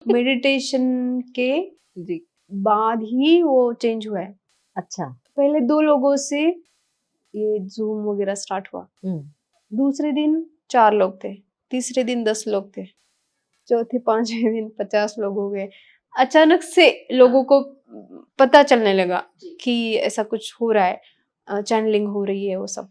Meditation के जी। बाद ही वो चेंज हुआ है। अच्छा। पहले 2 लोगों से ये ज़ूम वगैरह स्टार्ट हुआ। दूसरे दिन 4 लोग थे, तीसरे दिन 10 लोग थे, चौथे 5वें दिन 50 लोग हो गए। अचानक से लोगों को पता चलने लगा कि ऐसा कुछ हो रहा है, चैनलिंग हो रही है वो सब।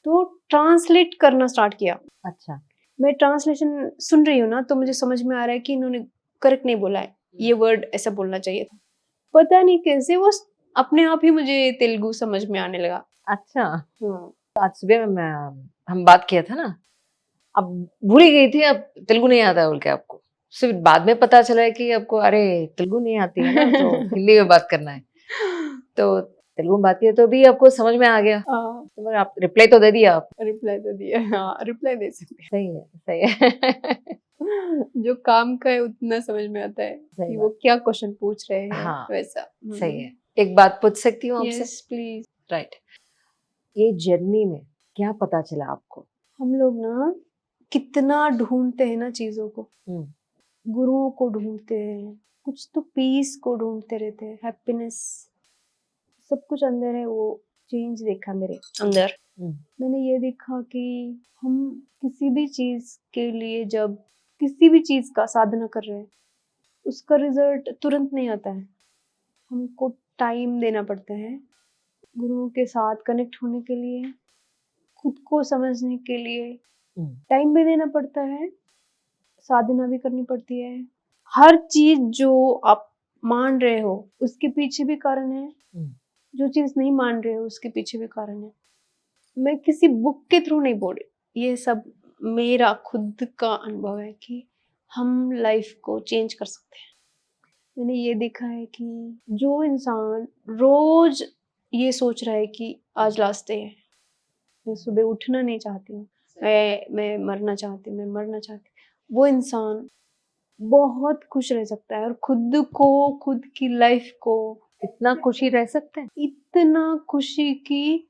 तो ट्रांसलेट करना स्टार्ट किया। अच्छा। मैं ट्रांसलेशन सुन रही हूँ ना, तो मुझे समझ में आ रहा है कि इन्होंने करेक्ट नहीं बोला है, ये वर्ड ऐसा बोलना चाहिए था। पता नहीं कैसे वो अपने आप ही मुझे तेलुगु समझ में आने लगा। अच्छा। हाँ। तो आज सुबह में हम बात किया था ना, अब भूल ही गई थी, अब तेलुगु नहीं आता है बोल के आपको। सिर्फ बाद में पता चला है कि आपको अरे तेलुगु नहीं आती है ना, तो हिंदी में बात करना है। तो तेलुगु में बात की तो भी आपको समझ में आ गया। हाँ, तो मगर आप रिप्लाई तो दे दिया आप। रिप्लाई तो दिया। हाँ, रिप्लाई दे सकते सही है, सही है। हैं। जो काम का है उतना समझ में आता है सही कि वो बात। क्या क्वेश्चन पूछ रहे हैं, हाँ, वैसा। सही है। एक बात पूछ सकती हूँ आपसे? Yes please. राइट। ये जर्नी में क्या पता चला आपको? हम लोग ना कितना ढूंढते हैं ना चीजों को, हम्म। गुरुओं को ढूंढते हैं, कुछ तो पीस को ढूंढते रहते हैं, हैप्पीनेस, सब कुछ अंदर है। वो चेंज देखा मेरे अंदर। मैंने ये देखा कि हम किसी भी चीज के लिए जब किसी भी चीज का साधना कर रहे हैं, उसका रिजल्ट तुरंत नहीं आता है। हमको टाइम देना पड़ता है गुरुओं के साथ कनेक्ट होने के लिए, खुद को समझने के लिए टाइम भी देना पड़ता है, साधना भी करनी पड़ती है। हर चीज जो आप मान रहे हो उसके पीछे भी कारण है, जो चीज नहीं मान रहे हो उसके पीछे भी कारण है। मैं किसी बुक के थ्रू नहीं बोल रही, ये सब मेरा खुद का अनुभव है कि हम लाइफ को चेंज कर सकते हैं। मैंने ये देखा है कि जो इंसान रोज ये सोच रहा है कि आज लास्ट डे है, मैं सुबह उठना नहीं चाहती हूँ, मैं मरना चाहती हूँ, मैं मरना चाहती हूँ, वो इंसान बहुत खुश रह सकता है और खुद की लाइफ को इतना खुशी रह सकते हैं? इतना खुशी की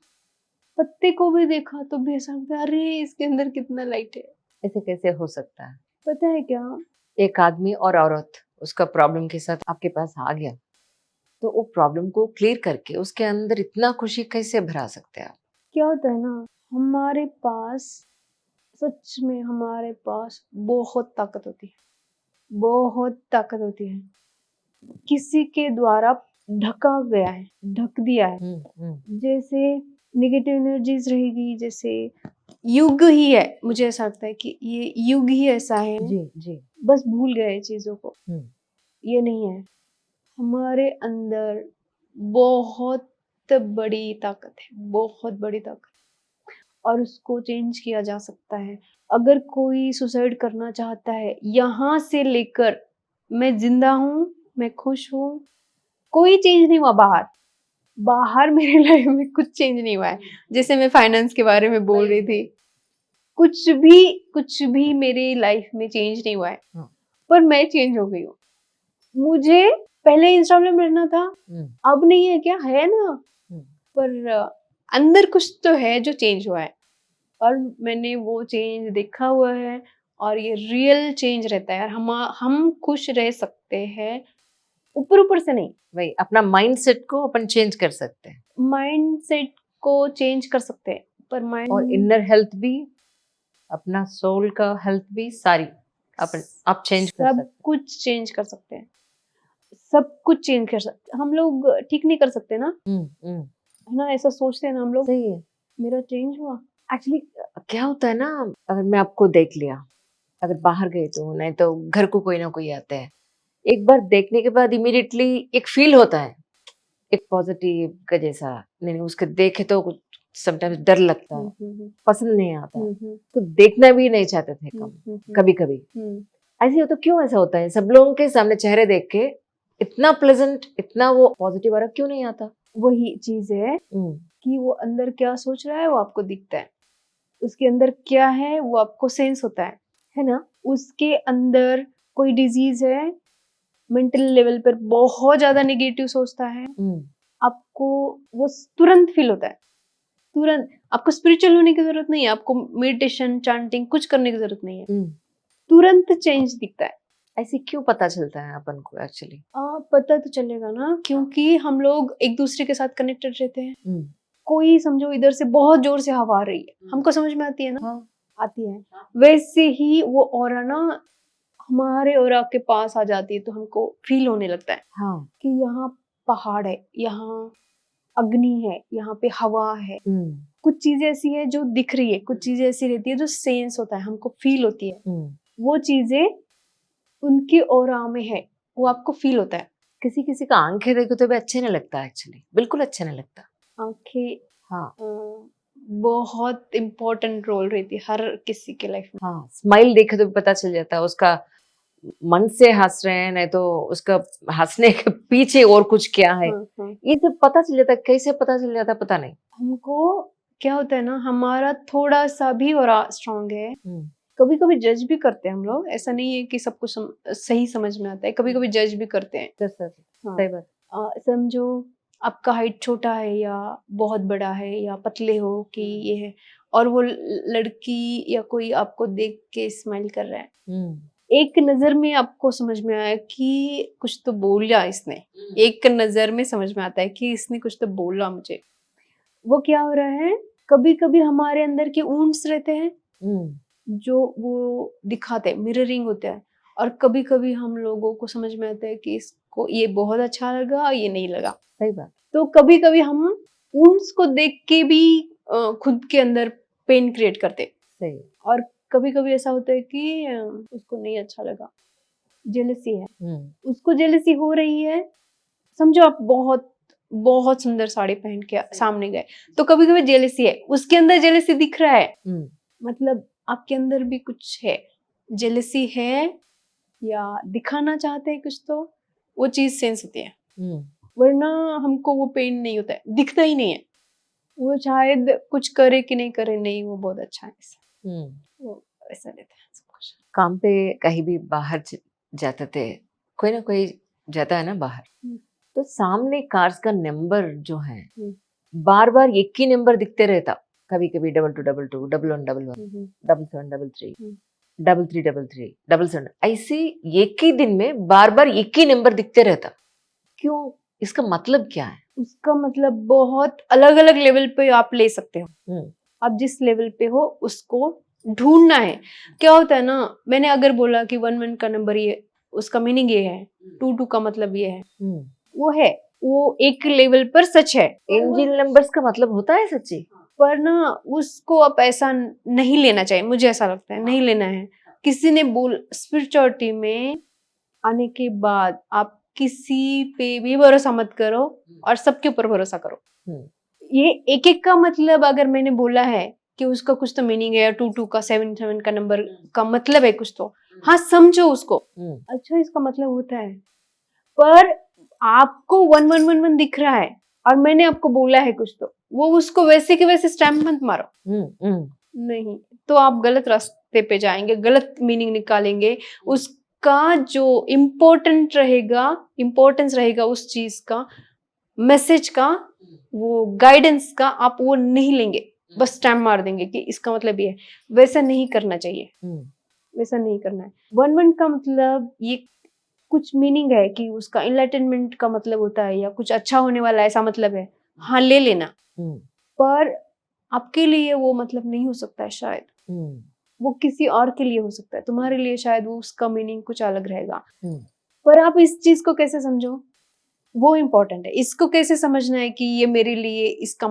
पत्ते को भी देखा तो भी ऐसा लगता है अरे इसके अंदर कितना लाइट है। ऐसे कैसे हो सकता है? पता है क्या, एक आदमी और औरत उसका प्रॉब्लम के साथ आपके पास आ गया, तो वो प्रॉब्लम को क्लियर करके उसके अंदर इतना खुशी कैसे भरा सकते हैं आप? क्या होता है ना, हमारे पास, सच में हमारे पास बहुत ताकत होती है, बहुत ताकत होती है। किसी के द्वारा ढका गया है, ढक दिया है। जैसे नेगेटिव एनर्जीज रहेगी, जैसे युग ही है, मुझे ऐसा लगता है कि ये युग ही ऐसा है। जी जी। बस भूल गए चीजों को, ये नहीं है। हमारे अंदर बहुत बड़ी ताकत है, बहुत बड़ी ताकत, और उसको चेंज किया जा सकता है। अगर कोई सुसाइड करना चाहता है, यहाँ से लेकर मैं जिंदा हूँ, मैं खुश हूँ, कोई चेंज नहीं हुआ बाहर, बाहर मेरे लाइफ में कुछ चेंज नहीं हुआ है। जैसे मैं फाइनेंस के बारे में बोल रही थी, कुछ भी मेरी लाइफ में चेंज नहीं हुआ है, पर मैं चेंज हो गई हूँ। मुझे पहले इंस्टाग्राम रहना था, अब नहीं है, क्या है ना, पर अंदर कुछ तो है जो चेंज हुआ है, और मैंने वो चेंज देखा हुआ है, और ये रियल चेंज रहता है। और हम खुश रह सकते हैं, ऊपर ऊपर से नहीं। वही अपना माइंडसेट को अपन चेंज कर सकते हैं, माइंडसेट को चेंज कर सकते हैं, पर माइंड और इनर हेल्थ भी, अपना सोल का हेल्थ भी सारी अपन आप चेंज कर सकते सब कुछ चेंज कर सकते हैं, सब कुछ चेंज कर सकते। हम लोग ठीक नहीं कर सकते ना, हैं। है ना, ऐसा सोचते हैं ना हम लोग। सही है। मेरा चेंज हुआ। एक्चुअली क्या होता है ना, अगर मैं आपको देख लिया, अगर बाहर गए तो, नहीं तो घर को कोई ना कोई आता है, एक बार देखने के बाद इमीडिएटली एक फील होता है, एक पॉजिटिव का जैसा। नहीं उसके देखे तो कुछ समटाइम्स डर लगता है, पसंद नहीं आता, तो देखना भी नहीं चाहते थे कभी कभी। ऐसे हो तो क्यों ऐसा होता है, सब लोगों के सामने चेहरे देख के इतना प्लेजेंट, इतना वो पॉजिटिव वाला क्यों नहीं आता? वही चीज है कि वो अंदर क्या सोच रहा है वो आपको दिखता है, उसके अंदर क्या है वो आपको सेंस होता है ना। उसके अंदर कोई डिजीज है, मेंटल लेवल पर बहुत ज्यादा नेगेटिव सोचता है, आपको वो तुरंत फील होता है, तुरंत। आपको स्पिरिचुअल होने की जरूरत नहीं है, आपको मेडिटेशन चैंटिंग कुछ करने की जरूरत नहीं है, तुरंत चेंज दिखता है। ऐसे क्यों पता चलता है अपन को एक्चुअली? पता तो चलेगा ना, क्योंकि हम लोग एक दूसरे के साथ कनेक्टेड रहते हैं। कोई समझो इधर से बहुत जोर से हवा आ रही है, हमको समझ में आती है ना, हाँ आती है। वैसे ही वो ऑरा ना हमारे ऑरा के पास आ जाती है, तो हमको फील होने लगता है हाँ कि यहाँ पहाड़ है, यहाँ अग्नि है, यहाँ पे हवा है। कुछ चीजें ऐसी है जो दिख रही है, कुछ चीजें ऐसी रहती है जो सेंस होता है, हमको फील होती है। वो चीजें उनकी ऑरा में है, वो आपको फील होता है। किसी किसी का आंखें देखो तो भी अच्छे नहीं लगता एक्चुअली, बिल्कुल अच्छा नहीं लगता। आंखें हाँ बहुत इम्पोर्टेंट रोल रहती है हर किसी के लाइफ में। हाँ, स्माइल देखे तो भी पता चल जाता है उसका मन से हंस रहे हैं, नहीं तो उसका हंसने के पीछे और कुछ क्या है, ये सब पता चल जाता है। कैसे पता चल जाता है पता नहीं। हमको क्या होता है ना, हमारा थोड़ा सा भी ऑरा स्ट्रांग है। कभी कभी जज भी करते हैं हम लोग, ऐसा नहीं है कि सब कुछ सही समझ में आता है, कभी कभी जज भी करते हैं। सही बात। समझो आपका हाइट छोटा है या बहुत बड़ा है या पतले हो कि ये है, और वो लड़की या कोई आपको देख के स्माइल कर रहा है, एक नजर में आपको समझ में आया कि कुछ तो बोला इसने, एक नजर में समझ में आता है कि इसने कुछ तो बोला मुझे। वो क्या हो रहा है, कभी कभी हमारे अंदर के ऊंट्स रहते हैं जो वो दिखाते हैं, मिररिंग होता है, और कभी कभी हम लोगों को समझ में आता है कि इसको ये बहुत अच्छा लगा, ये नहीं लगा। सही बात। तो कभी कभी हम ऊंट्स को देख के भी खुद के अंदर पेन क्रिएट करते। सही। और कभी कभी ऐसा होता है कि उसको नहीं अच्छा लगा, जेलसी है, उसको जेलसी हो रही है। समझो आप बहुत बहुत सुंदर साड़ी पहन के सामने गए, तो कभी कभी जेलसी है, उसके अंदर जेलसी दिख रहा है, मतलब आपके अंदर भी कुछ है, जेलसी है या दिखाना चाहते हैं कुछ, तो वो चीज सेंस होती है। वरना हमको वो पेन नहीं होता है, दिखता ही नहीं है। वो शायद कुछ करे कि नहीं करे, नहीं वो बहुत अच्छा है ऐसा। वो ऐसा रहता है सब कुछ। काम पे कहीं भी बाहर जाते थे, कोई ना कोई जाता है ना बाहर, तो सामने कार्स का नंबर जो है बार बार एक ही नंबर दिखते रहता। कभी कभी 2222, 1111, 7733, 3333, 77, ऐसे एक ही दिन में बार बार एक ही नंबर दिखते रहता। क्यों? इसका मतलब क्या है? उसका मतलब बहुत अलग अलग लेवल पे आप ले सकते हो। आप जिस लेवल पे हो उसको ढूंढना है। क्या होता है ना, मैंने अगर बोला कि 11 का नंबर ये, उसका मीनिंग ये है, 22 का मतलब ये है, वो है, वो एक लेवल पर सच है। एंजल नंबर्स का मतलब होता है सच्ची, पर ना उसको आप ऐसा नहीं लेना चाहिए, मुझे ऐसा लगता है नहीं लेना है। किसी ने बोल, स्पिरिचुअलिटी में आने के बाद आप किसी पे भी भरोसा मत करो और सबके ऊपर भरोसा करो। ये एक एक का मतलब अगर मैंने बोला है कि उसका कुछ तो मीनिंग है, 22 का 77 का नंबर का मतलब है कुछ तो, हाँ समझो उसको, अच्छा इसका मतलब होता है। पर आपको 1111 दिख रहा है और मैंने आपको बोला है कुछ तो, वो उसको वैसे के वैसे स्टैम्प मत मारो। नहीं तो आप गलत रास्ते पे जाएंगे, गलत मीनिंग निकालेंगे। उसका जो इम्पोर्टेंट रहेगा, इम्पोर्टेंस रहेगा उस चीज का, मैसेज का, वो गाइडेंस का, आप वो नहीं लेंगे, बस स्टैम्प मार देंगे कि इसका मतलब ये है। वैसा नहीं करना चाहिए, वैसा नहीं करना है। 11 का मतलब ये कुछ मीनिंग है कि उसका इनलाइटनमेंट का मतलब होता है या कुछ अच्छा होने वाला ऐसा मतलब है, हाँ ले लेना। पर आपके लिए वो मतलब नहीं हो सकता है शायद, वो किसी और के लिए हो सकता है, तुम्हारे लिए शायद वो उसका मीनिंग कुछ अलग रहेगा। पर आप इस चीज को कैसे समझो, वो इम्पोर्टेंट है। इसको कैसे समझना है कि ये मेरे लिए इसका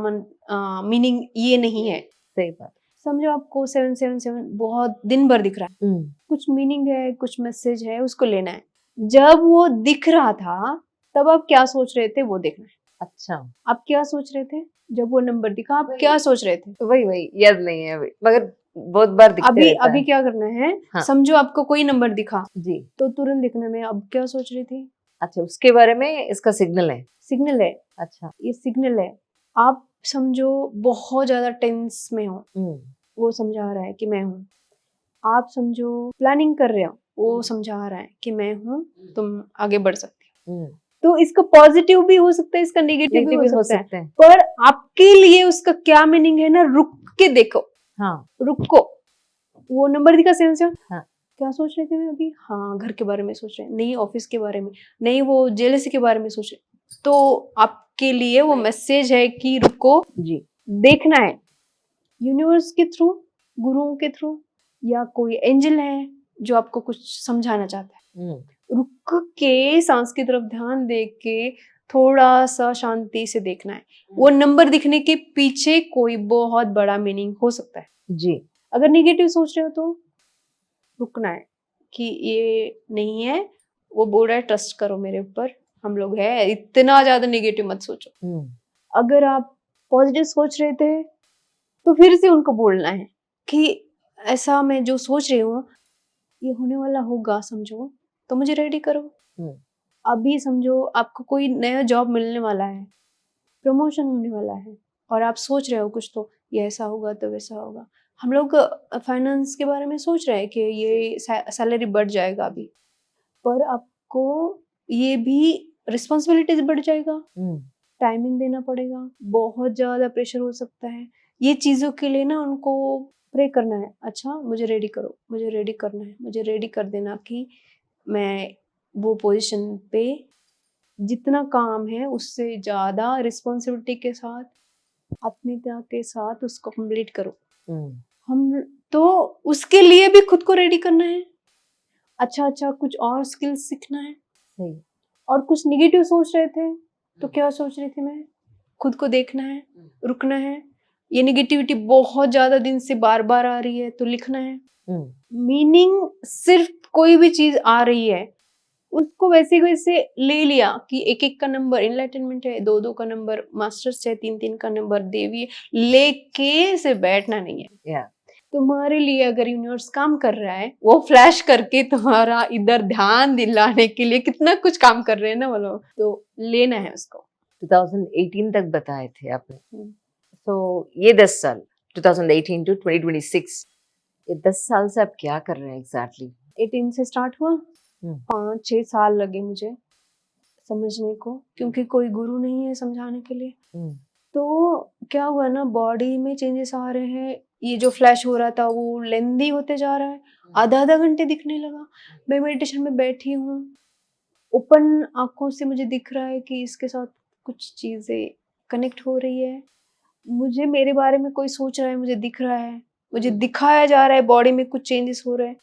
मीनिंग ये नहीं है। सही बात। समझो आपको 777 बहुत दिन भर दिख रहा है, कुछ मीनिंग है, कुछ मैसेज है, उसको लेना है। जब वो दिख रहा था तब आप क्या सोच रहे थे वो देखना है। अच्छा, आप क्या सोच रहे थे जब वो नंबर दिखा, आप क्या सोच रहे थे? वही याद नहीं है अभी, मगर बहुत बार दिखते रहता अभी है। क्या करना है, हाँ। समझो आपको कोई नंबर दिखा जी, तो तुरंत दिखने में अब क्या सोच रही थी? अच्छा उसके बारे में, इसका सिग्नल है। सिग्नल है। अच्छा, ये सिग्नल है। आप समझो बहुत ज्यादा टेंस में हो, वो समझा रहा है कि मैं हूँ। आप समझो प्लानिंग कर रहे हो, वो समझा रहा है कि मैं हूँ, तुम आगे बढ़ सकती हो। तो इसका पॉजिटिव भी हो सकता है, इसका नेगेटिव भी हो सकता है। पर आपके लिए उसका क्या मीनिंग है ना, रुक के देखो। हाँ, रुको। वो नंबर दिखा 77, हाँ, क्या सोच रहे थे मैं अभी? हाँ, घर के बारे में सोच रहे हैं, नहीं ऑफिस के बारे में, नहीं वो जेलसी के बारे में सोच रहे। तो आपके लिए वो मैसेज है कि रुको, जी। देखना है यूनिवर्स के थ्रू, गुरुओं के थ्रू, या कोई एंजल है जो आपको कुछ समझाना चाहता है। रुक के सांस की तरफ ध्यान दे के थोड़ा सा शांति से देखना है। वो नंबर दिखने के पीछे कोई बहुत बड़ा मीनिंग हो सकता है। जी। अगर नेगेटिव सोच रहे हो तो रुकना है कि ये नहीं है, वो बोल रहा है ट्रस्ट करो मेरे ऊपर, हम लोग है, इतना ज्यादा नेगेटिव मत सोचो। अगर आप पॉजिटिव सोच रहे थे तो फिर से उनको बोलना है कि ऐसा मैं जो सोच रही हूँ ये होने वाला होगा, समझो, तो मुझे रेडी करो। अभी समझो आपको कोई नया जॉब मिलने वाला है, प्रमोशन होने वाला है, और आप सोच रहे हो कुछ तो ये ऐसा होगा तो वैसा होगा। हम लोग फाइनेंस के बारे में सोच रहे हैं कि ये सैलरी बढ़ जाएगा अभी, पर आपको ये भी रिस्पॉन्सिबिलिटीज बढ़ जाएगा, टाइमिंग देना पड़ेगा, बहुत ज़्यादा प्रेशर हो सकता है। ये चीज़ों के लिए ना उनको प्रे करना है, अच्छा मुझे रेडी करो, मुझे रेडी करना है, मुझे रेडी कर देना कि मैं वो पोजीशन पे जितना काम है उससे ज़्यादा रिस्पॉन्सिबिलिटी के साथ, आत्मीयता के साथ उसको कंप्लीट करो। हम तो उसके लिए भी खुद को रेडी करना है, अच्छा कुछ और स्किल्स सीखना है। सही। और कुछ निगेटिव सोच रहे थे तो क्या सोच रही थी मैं, खुद को देखना है, रुकना है। ये निगेटिविटी बहुत ज्यादा दिन से बार बार आ रही है तो लिखना है। मीनिंग सिर्फ कोई भी चीज आ रही है उसको वैसे वैसे ले लिया कि एक एक का नंबर एनलाइटनमेंट है, दो दो का नंबर मास्टर्स है, तीन तीन का नंबर देवी है, लेके से बैठना नहीं है। या तुम्हारे लिए अगर यूनिवर्स काम कर रहा है वो फ्लैश करके तुम्हारा इधर ध्यान दिलाने के लिए कितना कुछ काम कर रहे हैं ना वो लोग, तो लेना है उसको। 2018 तक बताए थे आपने, हम्म। तो ये 10 साल 2018 टू 2026, ये 10 साल से आप क्या कर रहे हैं एग्जैक्टली? 18 से स्टार्ट हुआ, 5-6 साल लगे मुझे समझने को, क्योंकि कोई गुरु नहीं है समझाने के लिए। तो क्या हुआ ना, बॉडी में चेंजेस आ रहे हैं, ये जो फ्लैश हो रहा था वो लेंदी होते जा रहा है, आधा आधा घंटे दिखने लगा। मैं मेडिटेशन में बैठी हूँ, ओपन आंखों से मुझे दिख रहा है कि इसके साथ कुछ चीजें कनेक्ट हो रही है, मुझे मेरे बारे में कोई सोच रहा है, मुझे दिख रहा है, मुझे दिखाया जा रहा है, बॉडी में कुछ चेंजेस हो रहे हैं।